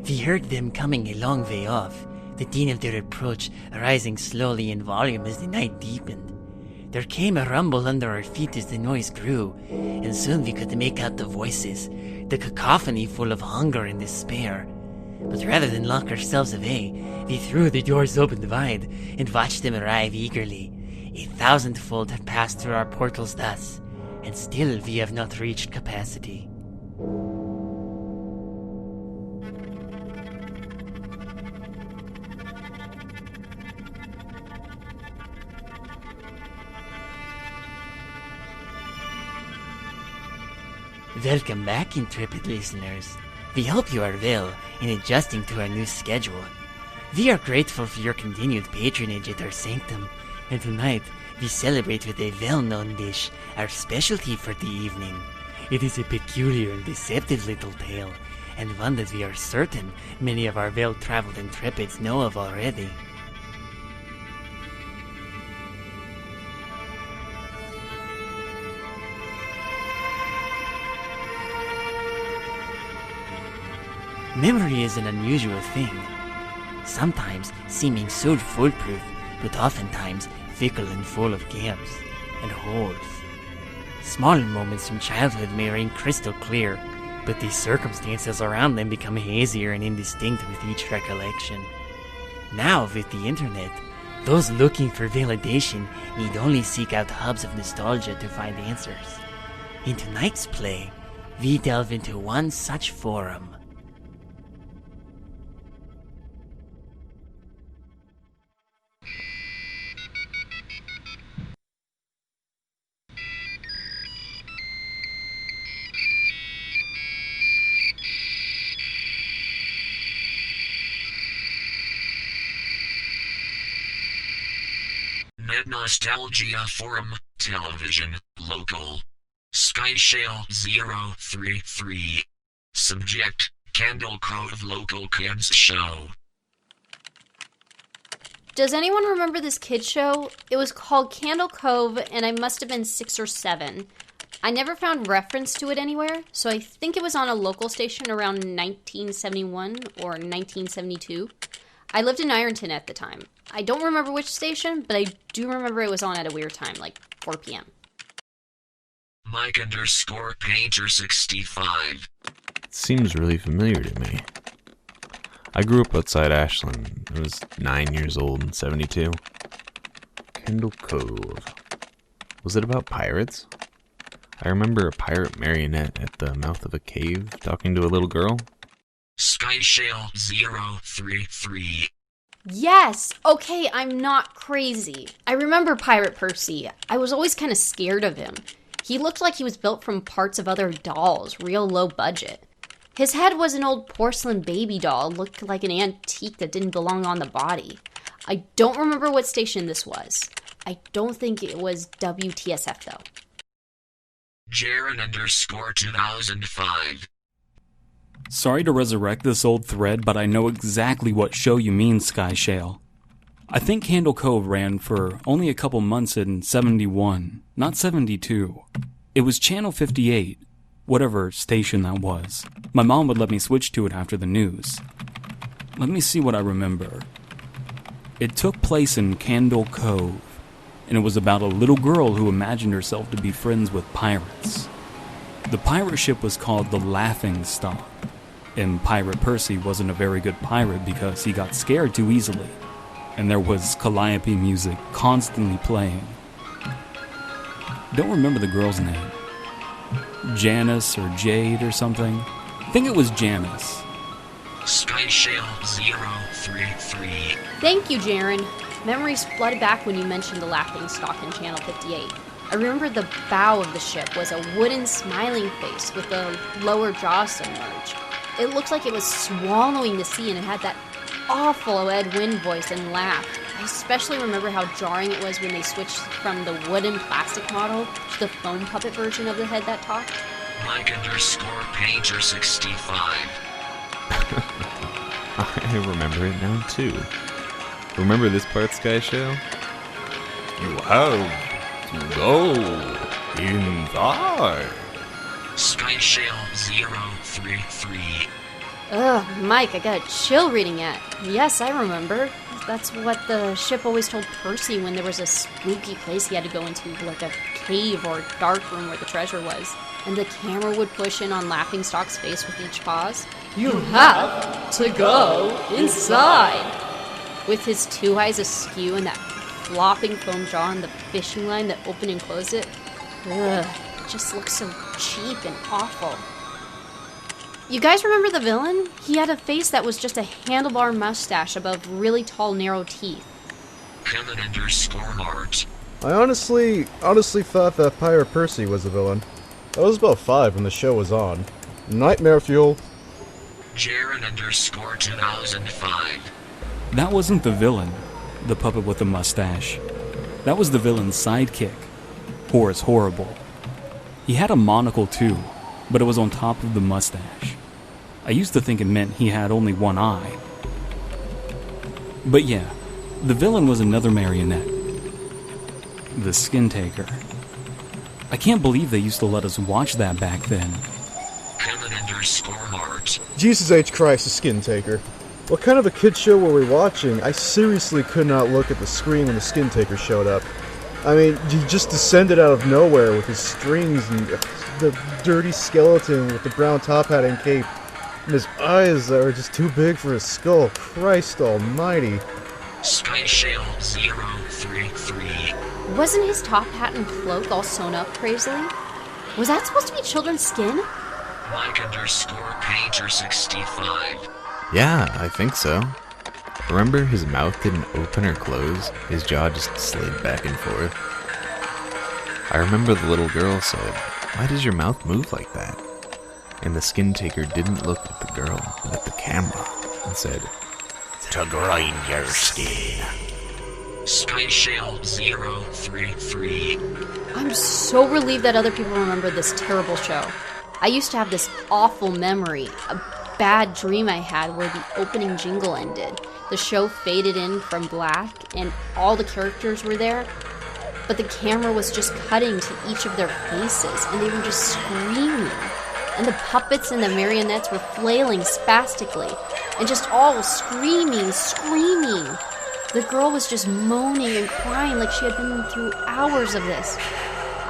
We heard them coming a long way off, the din of their approach rising slowly in volume as the night deepened. There came a rumble under our feet as the noise grew, and soon we could make out the voices, the cacophony full of hunger and despair. But rather than lock ourselves away, we threw the doors open wide and watched them arrive eagerly. 1,000-fold have passed through our portals thus, and still we have not reached capacity. Welcome back, intrepid listeners. We hope you are well in adjusting to our new schedule. We are grateful for your continued patronage at our sanctum, and tonight we celebrate with a well-known dish, our specialty for the evening. It is a peculiar and deceptive little tale, and one that we are certain many of our well-traveled intrepids know of already. Memory is an unusual thing, sometimes seeming so foolproof, but oftentimes fickle and full of gaps and holes. Smaller moments from childhood may ring crystal clear, but the circumstances around them become hazier and indistinct with each recollection. Now, with the internet, those looking for validation need only seek out hubs of nostalgia to find answers. In tonight's play, we delve into one such forum. Nostalgia Forum, Television, Local. Skyshale 033. Subject, Candle Cove Local Kids Show. Does anyone remember this kids show? It was called Candle Cove, and I must have been 6 or 7. I never found reference to it anywhere, so I think it was on a local station around 1971 or 1972. I lived in Ironton at the time. I don't remember which station, but I do remember it was on at a weird time, like 4 p.m. Mike_Painter65. Seems really familiar to me. I grew up outside Ashland. I was 9 years old in 72. Candle Cove. Was it about pirates? I remember a pirate marionette at the mouth of a cave talking to a little girl. Skyshale 033. Yes! Okay, I'm not crazy. I remember Pirate Percy. I was always kind of scared of him. He looked like he was built from parts of other dolls, real low budget. His head was an old porcelain baby doll, looked like an antique that didn't belong on the body. I don't remember what station this was. I don't think it was WTSF though. Jaren_2005. Sorry to resurrect this old thread, but I know exactly what show you mean, Skyshale. I think Candle Cove ran for only a couple months in 71, not 72. It was Channel 58, whatever station that was. My mom would let me switch to it after the news. Let me see what I remember. It took place in Candle Cove, and it was about a little girl who imagined herself to be friends with pirates. The pirate ship was called the Laughing Stock, and Pirate Percy wasn't a very good pirate because he got scared too easily, and there was calliope music constantly playing. Don't remember the girl's name. Janice or Jade or something? I think it was Janice. Skyshale 033. Thank you, Jaren. Memories flooded back when you mentioned the Laughing Stock in Channel 58. I remember the bow of the ship was a wooden smiling face with the lower jaw submerged. It looked like it was swallowing the sea, and it had that awful Ed Wynn voice and laugh. I especially remember how jarring it was when they switched from the wooden plastic model to the foam puppet version of the head that talked. Mike_Painter65. I remember it now too. Remember this part, Skyshale? You have to go inside. Skyshale 033. Ugh, Mike, I got a chill reading it. Yes, I remember. That's what the ship always told Percy when there was a spooky place he had to go into, like a cave or dark room where the treasure was. And the camera would push in on Laughingstock's face with each pause. You have to go inside! With his two eyes askew and that flopping foam jaw and the fishing line that opened and closed it. Ugh, it just looks so cheap and awful. You guys remember the villain? He had a face that was just a handlebar mustache above really tall, narrow teeth. Kevin_Mart. I honestly thought that Pirate Percy was the villain. I was about 5 when the show was on. Nightmare fuel. Jaren_2005. That wasn't the villain, the puppet with the mustache. That was the villain's sidekick, Horace Horrible. He had a monocle too, but it was on top of the mustache. I used to think it meant he had only one eye. But yeah, the villain was another marionette. The Skin Taker. I can't believe they used to let us watch that back then. Kevin_Mart. Jesus H. Christ, the Skin Taker. What kind of a kid show were we watching? I seriously could not look at the screen when the Skin Taker showed up. I mean, he just descended out of nowhere with his strings and the dirty skeleton with the brown top hat and cape. And his eyes that were just too big for his skull. Christ almighty. SkyShale033. Wasn't his top hat and cloak all sewn up crazily? Was that supposed to be children's skin? Mike_Painter65. Yeah, I think so. Remember his mouth didn't open or close? His jaw just slid back and forth. I remember the little girl said, "Why does your mouth move like that?" And the Skin Taker didn't look at the girl, but at the camera, and said, "To grind your skin." SkyShale033. I'm so relieved that other people remember this terrible show. I used to have this awful memory, a bad dream I had where the opening jingle ended. The show faded in from black and all the characters were there, but the camera was just cutting to each of their faces and they were just screaming. And the puppets and the marionettes were flailing spastically and just all screaming. The girl was just moaning and crying like she had been through hours of this.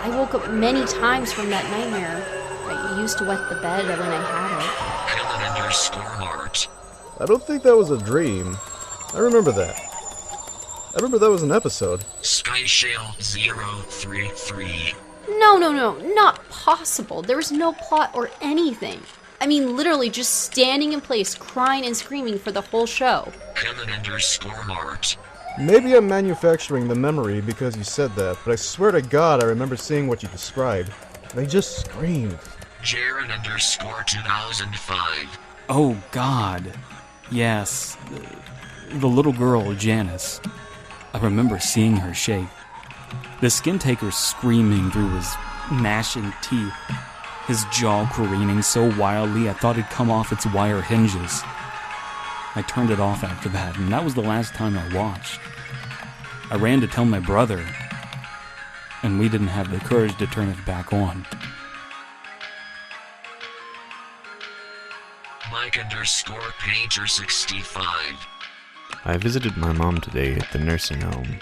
I woke up many times from that nightmare. I used to wet the bed when I had it. Kevin_Mart. I don't think that was a dream. I remember that. I remember that was an episode. SkyShale033. No, not possible. There was no plot or anything. I mean, literally just standing in place, crying and screaming for the whole show. Kevin_Mart. Maybe I'm manufacturing the memory because you said that, but I swear to God I remember seeing what you described. They just screamed. Jaren_2005. Oh God. Yes. The little girl, Janice. I remember seeing her shake. The Skin Taker screaming through his gnashing teeth. His jaw careening so wildly I thought it'd come off its wire hinges. I turned it off after that, and that was the last time I watched. I ran to tell my brother, and we didn't have the courage to turn it back on. Mike_Painter65. I visited my mom today at the nursing home.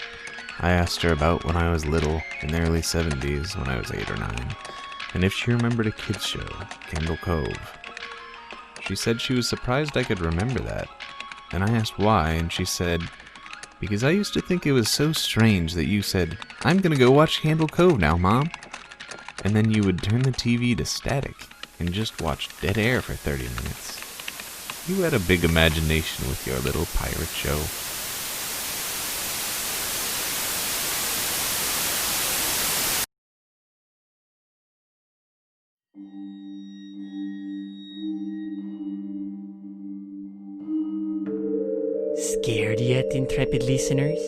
I asked her about when I was little, in the early 70s, when I was 8 or 9, and if she remembered a kids show, Candle Cove. She said she was surprised I could remember that, and I asked why, and she said, "Because I used to think it was so strange that you said, 'I'm gonna go watch Candle Cove now, Mom,' and then you would turn the TV to static and just watch dead air for 30 minutes. You had a big imagination with your little pirate show." Scared yet, intrepid listeners?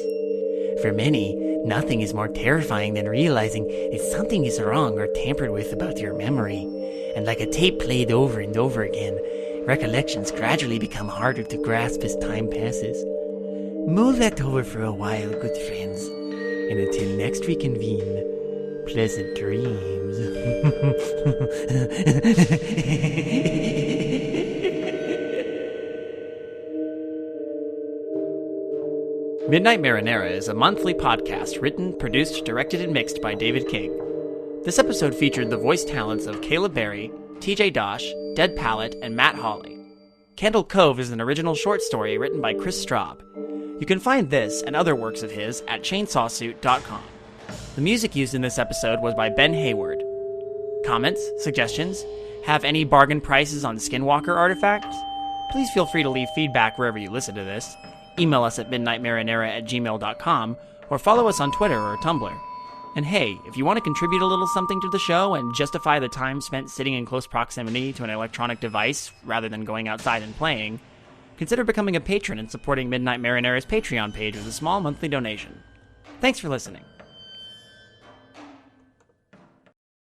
For many, nothing is more terrifying than realizing that something is wrong or tampered with about your memory. And like a tape played over and over again, recollections gradually become harder to grasp as time passes. Mull that over for a while, good friends. And until next we convene, pleasant dreams. Midnight Marinara is a monthly podcast written, produced, directed, and mixed by David King. This episode featured the voice talents of Kaela Berry, TJ Dasch, Dead Palette, and Matt Holley. Candle Cove is an original short story written by Chris Straub. You can find this and other works of his at chainsawsuit.com. The music used in this episode was by Ben Hayward. Comments? Suggestions? Have any bargain prices on Skinwalker artifacts? Please feel free to leave feedback wherever you listen to this. Email us at midnightmarinara@gmail.com or follow us on Twitter or Tumblr. And hey, if you want to contribute a little something to the show and justify the time spent sitting in close proximity to an electronic device rather than going outside and playing, consider becoming a patron and supporting Midnight Marinara's Patreon page with a small monthly donation. Thanks for listening.